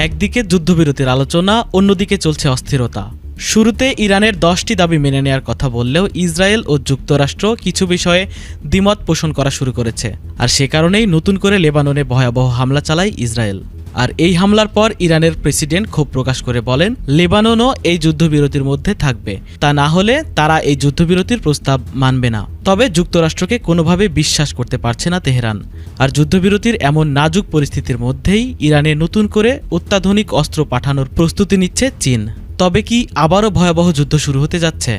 একদিকে যুদ্ধবিরতির আলোচনা, অন্যদিকে চলছে অস্থিরতা। শুরুতে ইরানের 10টি দাবি মেনে নেয়ার কথা বললেও ইসরায়েল ও যুক্তরাষ্ট্র কিছু বিষয়ে দ্বিমত পোষণ করা শুরু করেছে। আর সে কারণেই নতুন করে লেবাননে ভয়াবহ হামলা চালায় ইসরায়েল। আর এই হামলার পর ইরানের প্রেসিডেন্ট ক্ষোভ প্রকাশ করে বলেন, লেবাননও এই যুদ্ধবিরতির মধ্যে থাকবে, তা না হলে তারা এই যুদ্ধবিরতির প্রস্তাব মানবে না। তবে যুক্তরাষ্ট্রকে কোনোভাবে বিশ্বাস করতে পারছে না তেহরান। আর যুদ্ধবিরতির এমন নাজুক পরিস্থিতির মধ্যেই ইরানে নতুন করে অত্যাধুনিক অস্ত্র পাঠানোর প্রস্তুতি নিচ্ছে চীন। তবে কি আবারও ভয়াবহ যুদ্ধ শুরু হতে যাচ্ছে?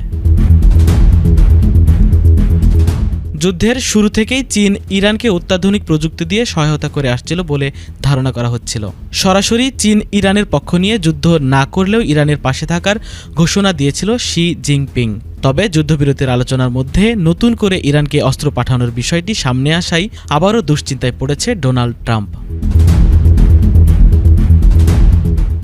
যুদ্ধের শুরু থেকেই চীন ইরানকে অত্যাধুনিক প্রযুক্তি দিয়ে সহায়তা করে আসছিল বলে ধারণা করা হচ্ছিল। সরাসরি চীন ইরানের পক্ষ নিয়ে যুদ্ধ না করলেও ইরানের পাশে থাকার ঘোষণা দিয়েছিল শি জিনপিং। তবে যুদ্ধবিরতির আলোচনার মধ্যে নতুন করে ইরানকে অস্ত্র পাঠানোর বিষয়টি সামনে আসায় আবারও দুশ্চিন্তায় পড়েছে ডোনাল্ড ট্রাম্প।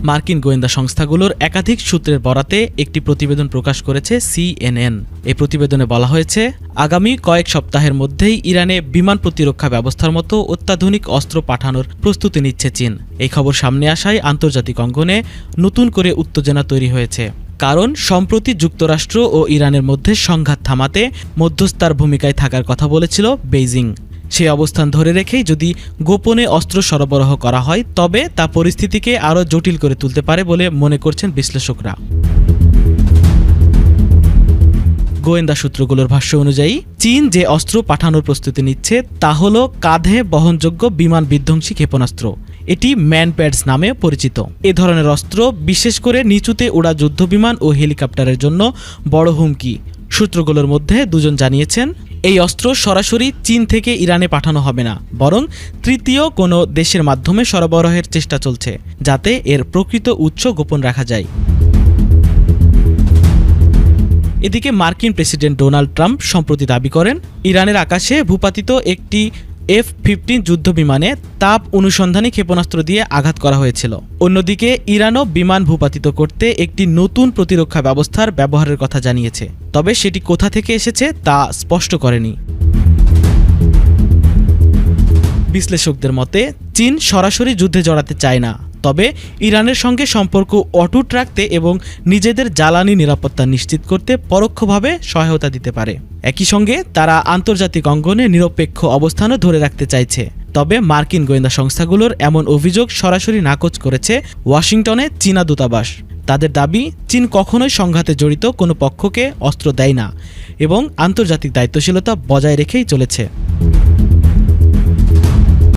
মার্কিন গোয়েন্দা সংস্থাগুলোর একাধিক সূত্রের বরাতে একটি প্রতিবেদন প্রকাশ করেছে CNN। এই প্রতিবেদনে বলা হয়েছে, আগামী কয়েক সপ্তাহের মধ্যেই ইরানে বিমান প্রতিরক্ষা ব্যবস্থার মতো অত্যাধুনিক অস্ত্র পাঠানোর প্রস্তুতি নিচ্ছে চীন। এই খবর সামনে আসায় আন্তর্জাতিক অঙ্গনে নতুন করে উত্তেজনা তৈরি হয়েছে। কারণ সম্প্রতি যুক্তরাষ্ট্র ও ইরানের মধ্যে সংঘাত থামাতে মধ্যস্থার ভূমিকায় থাকার কথা বলেছিল বেইজিং। সেই অবস্থান ধরে রেখেই যদি গোপনে অস্ত্র সরবরাহ করা হয় তবে তা পরিস্থিতিকে আরও জটিল করে তুলতে পারে বলে মনে করছেন বিশ্লেষকরা। গোয়েন্দা সূত্রগুলোর ভাষ্য অনুযায়ী চীন যে অস্ত্র পাঠানোর প্রস্তুতি নিচ্ছে তা হল কাঁধে বহনযোগ্য বিমান বিধ্বংসী ক্ষেপণাস্ত্র। এটি ম্যানপ্যাডস নামে পরিচিত। এ ধরনের অস্ত্র বিশেষ করে নিচুতে ওড়া যুদ্ধবিমান ও হেলিকপ্টারের জন্য বড় হুমকি। সূত্রগুলোর মধ্যে দুজন জানিয়েছেন, এই অস্ত্র সরাসরি চীন থেকে ইরানে পাঠানো হবে না, বরং তৃতীয় কোনো দেশের মাধ্যমে সরবরাহের চেষ্টা চলছে, যাতে এর প্রকৃত উৎস গোপন রাখা যায়। এদিকে মার্কিন প্রেসিডেন্ট ডোনাল্ড ট্রাম্প সম্প্রতি দাবি করেন, ইরানের আকাশে ভূপাতিত একটি F-15 যুদ্ধবিমানে তাপ অনুসন্ধানী ক্ষেপণাস্ত্র দিয়ে আঘাত করা হয়েছিল। অন্যদিকে ইরানও বিমান ভূপাতিত করতে একটি নতুন প্রতিরক্ষা ব্যবস্থার ব্যবহারের কথা জানিয়েছে। তবে সেটি কোথা থেকে এসেছে তা স্পষ্ট করেনি। বিশ্লেষকদের মতে চীন সরাসরি যুদ্ধে জড়াতে চায় না, তবে ইরানের সঙ্গে সম্পর্ক অটুট রাখতে এবং নিজেদের জ্বালানি নিরাপত্তা নিশ্চিত করতে পরোক্ষভাবে সহায়তা দিতে পারে। একই সঙ্গে তারা আন্তর্জাতিক অঙ্গনে নিরপেক্ষ অবস্থানও ধরে রাখতে চাইছে। তবে মার্কিন গোয়েন্দা সংস্থাগুলোর এমন অভিযোগ সরাসরি নাকচ করেছে ওয়াশিংটনে চীনা দূতাবাস। তাদের দাবি, চীন কখনোই সংঘাতে জড়িত কোনো পক্ষকে অস্ত্র দেয় না এবং আন্তর্জাতিক দায়িত্বশীলতা বজায় রেখেই চলেছে।